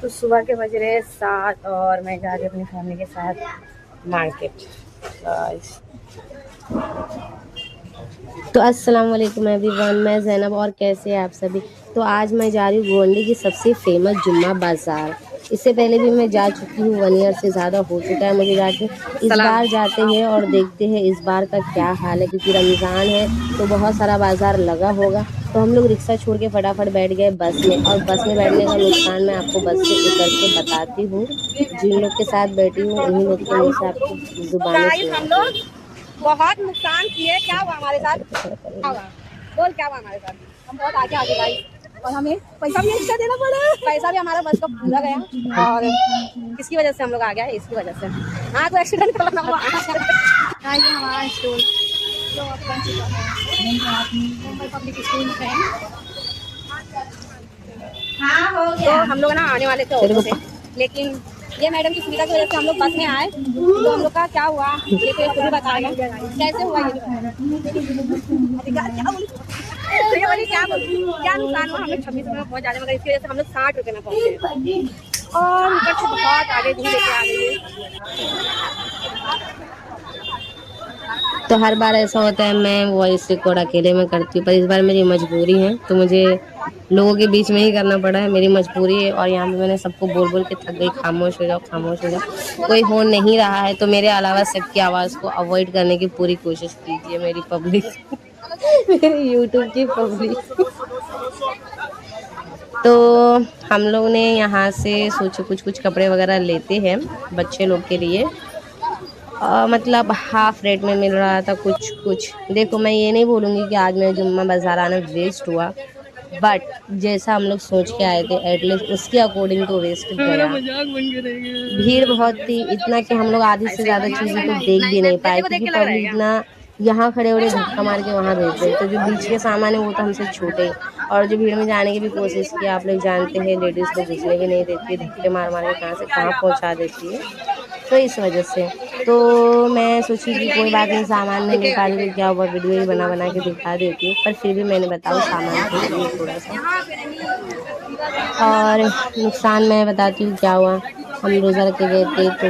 तो सुबह के बज रहे 7 और मैं जा रही हूँ अपनी फैमिली के साथ मार्केट। तो अस्सलाम वालेकुम एवरीवन, मैं ज़ैनब और कैसे हैं आप सभी। तो आज मैं जा रही हूँ गोंडी की सबसे फेमस जुम्मा बाज़ार। इससे पहले भी मैं जा चुकी हूँ, 1 ईयर से ज़्यादा हो चुका है मुझे जाके। इस बार जाते हैं और देखते हैं इस बार का क्या हाल है, क्योंकि रमज़ान है तो बहुत सारा बाज़ार लगा होगा। तो हम लोग रिक्शा छोड़ के फटाफट बैठ गए बस में, और बस में बैठने का नुकसान मैं आपको बस से उतर के बताती हूँ। जिन लोग के साथ बैठी हूँ उन्हीं लोग के मुँह से आपको ज़ुबानी सुनाती हूँ। बहुत नुकसान किए। क्या हुआ हमारे साथ? क्या हुआ? बोल, क्या हुआ हमारे साथ? हम बहुत आगे आगे भाई, और हमें पैसा भी एक्स्ट्रा देना पड़ा। पैसा भी हमारा बस का पूरा गया, और किसकी वजह से हम लोग आ गए? इसकी वजह से। हाँ, तो एक्सीडेंट हुआ ये हमारा स्कूल जो बन चुका है, मुंबई पब्लिक स्कूल है। हाँ, हो गया। तो हम लोग ना आने वाले थे ऑटो से, लेकिन ये मैडम की सुविधा की वजह से हम लोग बस में आए। तो हम लोग का क्या हुआ ये तो खुद ही बताएगा कैसे हुआ ये। क्या नुकसान हुआ? हम लोग 26 में पहुंच जाने, मगर इसकी वजह से हम लोग 60 रुपये में पहुंचे, और ऊपर से बहुत आगे दूर लेके आ गई है। तो हर बार ऐसा होता है, मैं वॉइस रिकॉर्ड अकेले में करती हूँ, पर इस बार मेरी मजबूरी है तो मुझे लोगों के बीच में ही करना पड़ा है। मेरी मजबूरी है, और यहाँ पे मैंने सबको बोल बोल के थक गई, खामोश हो जाओ खामोश हो जाओ। कोई हो नहीं रहा है, तो मेरे अलावा सबकी आवाज़ को अवॉइड करने की पूरी कोशिश कीजिए मेरी पब्लिक मेरे यूट्यूब की पब्लिक। तो हम लोग ने यहाँ से सोचे कुछ कुछ कपड़े वगैरह लेते हैं बच्चे लोग के लिए। मतलब हाफ रेट में मिल रहा था कुछ कुछ। देखो, मैं ये नहीं बोलूँगी कि आज मेरा जुम्मा बाज़ार आना वेस्ट हुआ, बट जैसा हम लोग सोच के आए थे एटलीस्ट उसके अकॉर्डिंग तो वेस्ट गया। भीड़ बहुत थी, इतना कि हम लोग आधी से ज़्यादा चीज़ें तो देख भी नहीं पाए, क्योंकि पब्लिक इतना यहाँ खड़े हो रहे धक्का मार के वहाँ भेज रहे। तो जो बीच के सामान है वो तो हमसे छूटे, और जो भीड़ में जाने की भी कोशिश की, आप लोग जानते हैं लेडीज़ को घुसने भी नहीं देती, धक्के मार मार के कहाँ से कहाँ पहुँचा देती है। तो इस वजह से तो मैं सोची कि कोई बात नहीं, सामान नहीं ले पा रही तो क्या हुआ, वीडियो ही बना बना के दिखा देती हूँ। पर फिर भी मैंने बताऊँ सामान खरीद लिया थोड़ा सा। और नुकसान मैं बताती हूँ क्या हुआ। हम रोज़ा रख के गए थे तो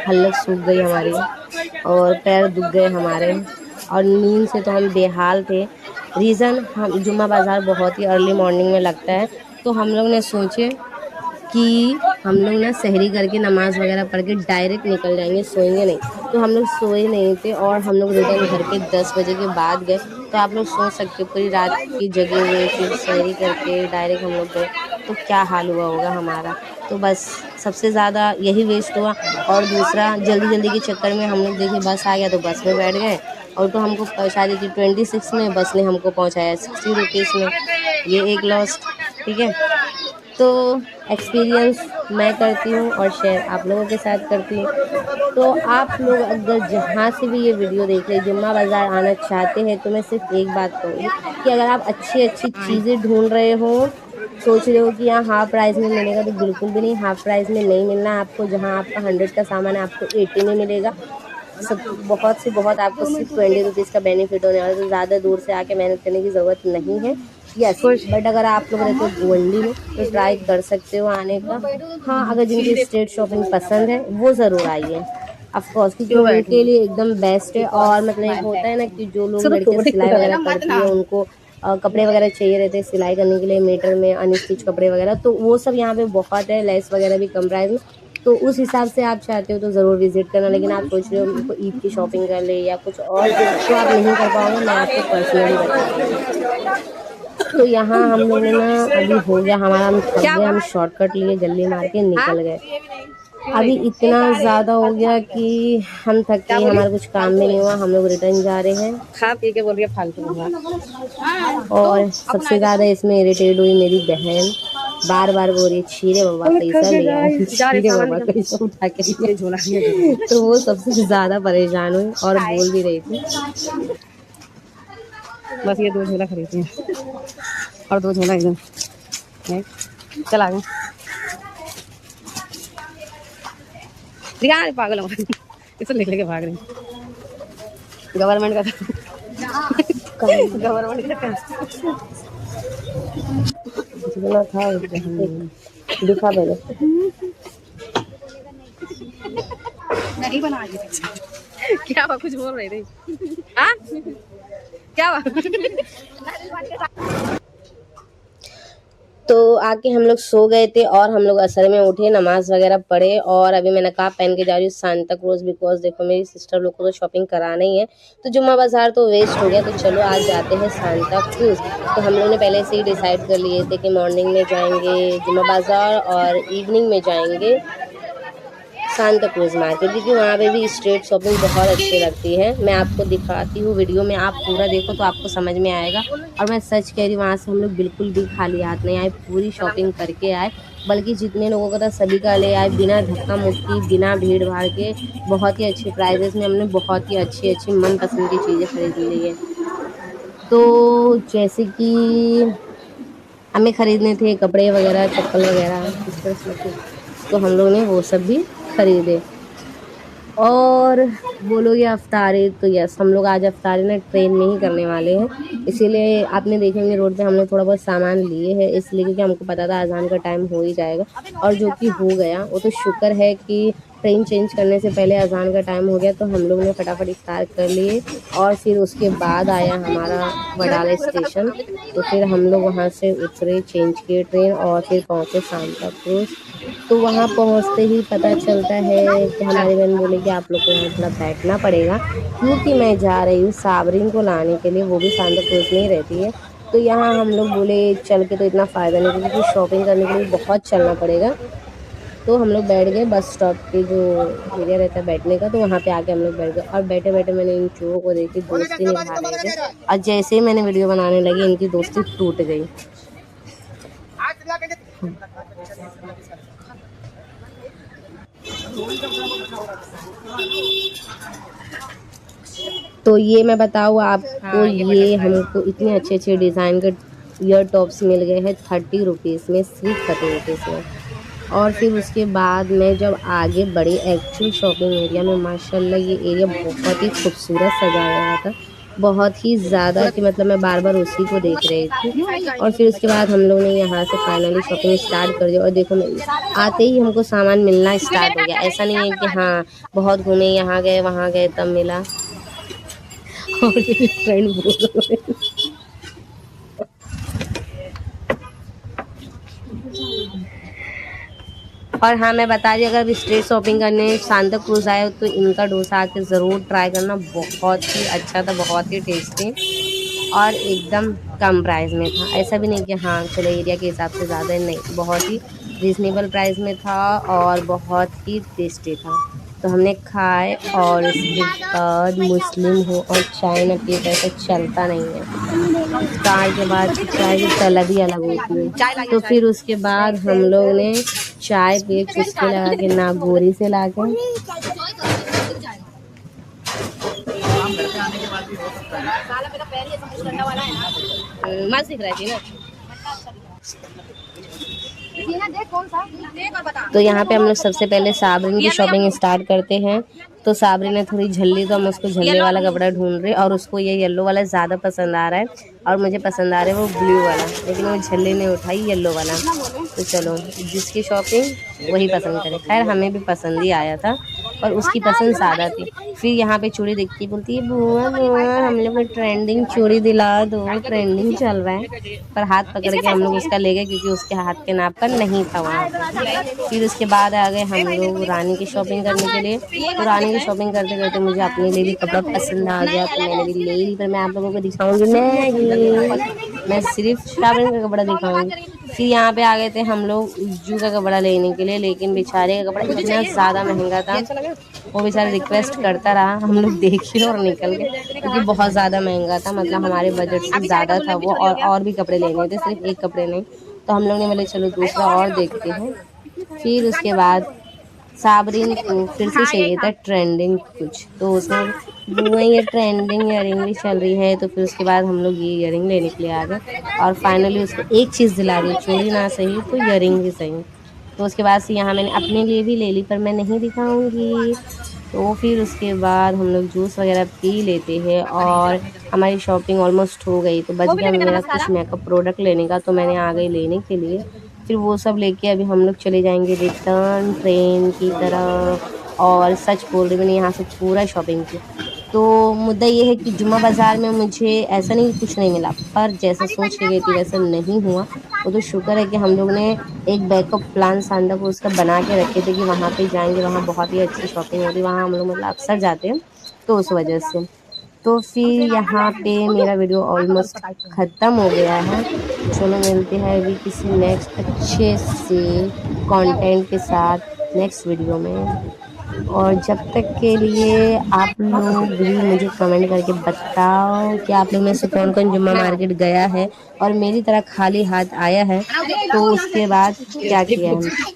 हलक सूख गई हमारी, और पैर दुख गए हमारे, और नींद से तो हम बेहाल थे। रीज़न, हम जुम्मा बाज़ार बहुत ही अर्ली मॉर्निंग में लगता है, तो हम लोग ने सोचे कि हम लोग ना सहरी करके नमाज़ वगैरह पढ़ के डायरेक्ट निकल जाएंगे, सोएंगे नहीं। तो हम लोग सोए नहीं थे, और हम लोग रिटर्न घर पे 10 बजे के बाद गए। तो आप लोग सोच सकते हो, पूरी रात की जगे हुए फिर सहरी करके डायरेक्ट हम लोग गए, तो क्या हाल हुआ होगा हमारा। तो बस सबसे ज़्यादा यही वेस्ट हुआ। और दूसरा, जल्दी जल्दी के चक्कर में हम लोग देखे बस आ गया तो बस में बैठ गए, और तो हमको पहुँचा दी थी 26 में, बस ने हमको पहुँचाया 60 रुपीज़ में। ये एक लॉस्ट, ठीक है। तो एक्सपीरियंस मैं करती हूँ और शेयर आप लोगों के साथ करती हूँ। तो आप लोग अगर जहाँ से भी ये वीडियो देख रहे जुम्मा बाज़ार आना चाहते हैं, तो मैं सिर्फ एक बात कहूँगी कि अगर आप अच्छी अच्छी चीज़ें ढूंढ रहे हो, सोच रहे हो कि यहाँ हाफ प्राइस में मिलेगा, तो बिल्कुल भी नहीं, हाफ प्राइस में नहीं मिलना आपको। जहाँ आपका 100 का सामान है आपको 80 में मिलेगा। सब बहुत से बहुत आपको सिर्फ 20 रुपीज़ का बेनिफिट होने वाला है। तो ज़्यादा दूर से आके मेहनत करने की ज़रूरत नहीं है। यस, बट अगर आप लोग रहते हो गोंडी में तो ट्राई कर सकते हो आने का। हाँ, अगर जिनकी स्ट्रीट शॉपिंग पसंद है वो ज़रूर आइए ऑफकोर्स, क्योंकि उनके लिए एकदम बेस्ट है। और मतलब एक होता है ना कि जो लोग लड़के सिलाई वगैरह करती है, उनको कपड़े वगैरह चाहिए रहते हैं सिलाई करने के लिए मीटर में, अनस्टिच कपड़े वगैरह, तो वो सब यहाँ पे बहुत है, लेस वगैरह भी कम प्राइस में। तो उस हिसाब से आप चाहते हो तो ज़रूर विजिट करना। लेकिन आप सोच रहे हो उनको ईद की शॉपिंग कर ले या कुछ और, तो आप नहीं कर पाओगे, मैं आपको पर्सनली बताऊँगी। तो यहाँ हम लोग ने ना, अभी हो गया हमारा, हम थक गए, हम शॉर्टकट लिए, जल्दी मार के निकल गए। अभी इतना ज़्यादा हो गया कि हम थक गए, हमारा कुछ काम भी नहीं हुआ, हम लोग रिटर्न जा रहे हैं। खा पी के बोल रही है फालतू। और सबसे ज़्यादा इसमें इरिटेट हुई मेरी बहन, बार बार बोल रही छीरे बाबा पैसा ले आओ, छीरे बाबा पैसा उठा के तो वो सबसे ज़्यादा परेशान हुई और बोल भी रही थी। बस ये 2 झोला खरीदते हैं और 2 झोला एकदम चला गए। पागल हो इसे लिख लेके भाग रहे हैं गवर्नमेंट का गवर्नमेंट का था। दिखा पहले। नहीं बना रही। क्या हुआ, कुछ बोल रहे थे? हाँ क्या हुआ? तो आके हम लोग सो गए थे और हम लोग असर में उठे, नमाज वगैरह पढ़े और अभी मैं नकाब पहन के जा रही हूँ सांता क्रूज, बिकॉज देखो मेरी सिस्टर लोग को तो शॉपिंग कराना ही है। तो जुम्मा बाजार तो वेस्ट हो गया, तो चलो आज जाते हैं सांता क्रूज। तो हम लोग ने पहले से ही डिसाइड कर लिए थे कि मॉर्निंग में जाएंगे जुम्मा बाजार और इवनिंग में जाएंगे सांता क्रूज मार्केट, क्योंकि वहाँ पे भी स्ट्रीट शॉपिंग बहुत अच्छी लगती है। मैं आपको दिखाती हूँ वीडियो में, आप पूरा देखो तो आपको समझ में आएगा। और मैं सच कह रही हूँ, वहाँ से हम लोग बिल्कुल भी खाली हाथ नहीं आए, पूरी शॉपिंग करके आए। बल्कि जितने लोगों का था सभी का ले आए, बिना धक्का मुक्की, बिना भीड़ भाड़ के। बहुत ही अच्छे प्राइजेस में हमने बहुत ही अच्छी अच्छी मनपसंद की चीज़ें खरीद ली है। तो जैसे कि हमें ख़रीदने थे कपड़े वगैरह, चप्पल वगैरह क्रिसमस के, तो हम लोग ने वो सब भी खरीदे। और बोलोगे अफ्तारी, तो यस हम लोग आज अफ्तारी ना ट्रेन में ही करने वाले हैं। इसीलिए आपने देखेंगे रोड पे हम लोग थोड़ा बहुत सामान लिए हैं, इसलिए क्योंकि हमको पता था अजान का टाइम हो ही जाएगा और जो कि हो गया। वो तो शुक्र है कि ट्रेन चेंज करने से पहले अजान का टाइम हो गया, तो हम लोग ने फटाफट इफ्तार कर लिए। और फिर उसके बाद आया हमारा वडाला स्टेशन, तो फिर हम लोग वहाँ से उतरे, चेंज किए ट्रेन और फिर पहुँचे सांता क्रूज। तो वहाँ पहुँचते ही पता चलता है कि हमारी बहन बोले कि आप लोग को यहाँ थोड़ा बैठना पड़ेगा, क्योंकि मैं जा रही हूँ साबरीन को लाने के लिए, वो भी सांता क्रूज में ही रहती है। तो यहाँ हम लोग बोले चल के तो इतना फ़ायदा नहीं, क्योंकि शॉपिंग करने के लिए बहुत चलना पड़ेगा। तो हम लोग बैठ गए बस स्टॉप पे, जो एरिया रहता है बैठने का, तो वहाँ पे आके हम लोग बैठ गए। और बैठे बैठे मैंने इन चूहों को देखी, दोस्ती निभा रहे थे, और जैसे ही मैंने वीडियो बनाने लगी इनकी दोस्ती टूट गई। तो ये मैं बताऊँ आपको, ये हमको इतने अच्छे अच्छे डिज़ाइन के ईयर टॉप्स मिल गए हैं 30 रुपीज़ में, सिर्फ 30 रुपीज़ में। और फिर उसके बाद मैं जब आगे बढ़ी एक्चुअल शॉपिंग एरिया में, माशाल्लाह ये एरिया बहुत ही खूबसूरत सजाया गया था, बहुत ही ज़्यादा कि मतलब मैं बार बार उसी को देख रही थी। और फिर उसके बाद हम लोग ने यहाँ से फाइनली शॉपिंग स्टार्ट कर दी। और देखो आते ही हमको सामान मिलना स्टार्ट हो गया, ऐसा नहीं है कि हाँ बहुत घूमे, यहाँ गए वहाँ गए तब मिला। और मेरी फ्रेंड बोल रही, और हाँ मैं बता रही, अगर स्ट्रीट शॉपिंग करने सांता क्रूज आए तो इनका डोसा आके ज़रूर ट्राई करना, बहुत ही अच्छा था, बहुत ही टेस्टी और एकदम कम प्राइस में था। ऐसा भी नहीं कि हाँ चलो एरिया के हिसाब से ज़्यादा, नहीं, बहुत ही रीज़नेबल प्राइस में था और बहुत ही टेस्टी था। तो हमने खाए और उसके बाद मुस्लिम हो और चाय न पिए तो ऐसा चलता नहीं है। इफ्तार के बाद चाय की तलब ही अलग होती है। तो फिर उसके बाद हम लोग ने चाय पिए, चुस्की लगा के, नागोरी से ला के। मस्त दिख रहा है ना। तो यहाँ पे हम लोग सबसे पहले साबरीन की शॉपिंग स्टार्ट करते हैं। तो साबरीन ने थोड़ी झल्ली, तो हम उसको झल्ले वाला कपड़ा ढूंढ रहे, और उसको ये येलो वाला ज़्यादा पसंद आ रहा है और मुझे पसंद आ रहा है वो ब्लू वाला, लेकिन वो झल्ले ने उठाई येलो वाला। तो चलो जिसकी शॉपिंग वही पसंद करे। खैर हमें भी पसंद ही आया था और उसकी पसंद सादा थी। फिर यहाँ पे चूड़ी दिखती, बोलती है बुआ बुआ हम लोग को ट्रेंडिंग चूड़ी दिला दो, ट्रेंडिंग चल रहा है। पर हाथ पकड़ के हम लोग उसका ले गए, क्योंकि उसके हाथ के नाप का नहीं था वहाँ पे। फिर उसके बाद आ गए हम लोग रानी की शॉपिंग करने के लिए। तो रानी की शॉपिंग करते करते मुझे अपने लिए भी कपड़ा पसंद आ गया, तो मैंने भी ले ली। पर मैं आप लोगों को दिखाऊंगी नहीं, मैं सिर्फ साबरीन का कपड़ा दिखाऊंगी। फिर यहाँ पे आ गए थे हम लोग उज्जू का कपड़ा लेने के लिए, लेकिन बेचारे का कपड़ा इतना ज़्यादा महंगा था, वो बेचारा रिक्वेस्ट करता रहा, हम लोग देखे और निकल गए, क्योंकि बहुत ज़्यादा महंगा था, मतलब हमारे बजट से ज़्यादा था वो। और भी कपड़े लेने थे, सिर्फ एक कपड़े नहीं। तो हम लोग ने बोले चलो दूसरा और देखते हैं। फिर उसके बाद साबरीन को फिर से चाहिए था ट्रेंडिंग कुछ, तो उसमें बुआ ये ट्रेंडिंग ईयरिंग भी चल रही है। तो फिर उसके बाद हम लोग ये ईयरिंग लेने के लिए आ गए और फाइनली उसको एक चीज़ दिला दी, चूड़ी ना सही तो ईयरिंग भी सही। तो उसके बाद से यहाँ मैंने अपने लिए भी ले ली, पर मैं नहीं दिखाऊंगी। तो फिर उसके बाद हम लोग जूस वगैरह पी लेते हैं और हमारी शॉपिंग ऑलमोस्ट हो गई। तो बच गया मेरा कुछ मेकअप प्रोडक्ट लेने का, तो मैंने आ गई लेने के लिए। फिर वो सब लेके अभी हम लोग चले जाएंगे रिटर्न ट्रेन की तरफ। और सच बोल रही, मैंने यहाँ से पूरा शॉपिंग की। तो मुद्दा ये है कि जुम्मा बाज़ार में मुझे ऐसा नहीं कि कुछ नहीं मिला, पर जैसा सोच के गई थी वैसा नहीं हुआ। वो तो शुक्र है कि हम लोग ने एक बैकअप प्लान सांडा को उसका बना के रखे थे कि वहाँ पे जाएंगे, वहाँ बहुत ही अच्छी शॉपिंग होती है, वहाँ हम लोग मतलब अक्सर जाते हैं, तो उस वजह से। तो फिर यहाँ पे मेरा वीडियो ऑलमोस्ट ख़त्म हो गया है। चलो मिलते हैं अभी किसी नेक्स्ट अच्छे से कंटेंट के साथ नेक्स्ट वीडियो में। और जब तक के लिए आप लोग भी मुझे कमेंट करके बताओ कि आप लोग में से कौन कौन जुम्मा मार्केट गया है और मेरी तरह खाली हाथ आया है, तो उसके बाद क्या किया है।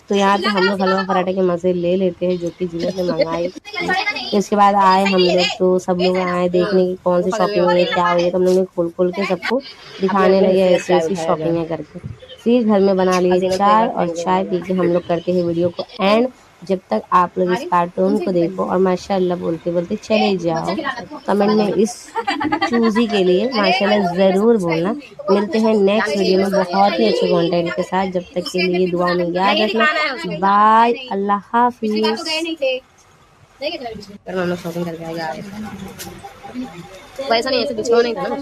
तो यहाँ पे हम लोग हलवा पराठे के मज़े ले लेते हैं, जो कि जिन्हें से मंगाई। तो इसके बाद आए हम लोग, तो सब लोग आए देखने की कौन सी शॉपिंग हुई है, क्या हुई है। तो हम लोग ने खोल खोल के सबको दिखाने लगे ऐसी ऐसी शॉपिंग करके। फिर घर में बना लिए चाय, और चाय पी के हम लोग करते हैं वीडियो को एंड। जब तक आप लोग इस कार्टून को देखो और माशाल्लाह बोलते बोलते चले जाओ, कमेंट में इस चूज़ी के लिए माशाल्लाह ज़रूर बोलना। मिलते हैं नेक्स्ट वीडियो में बहुत ही अच्छे कंटेंट के साथ। जब तक के लिए दुआओं में याद रखना। बाय, अल्लाह हाफिज़। हम लोग शॉपिंग करके आएगा। वैसा नहीं, ऐसे बिछवा नहीं था ना।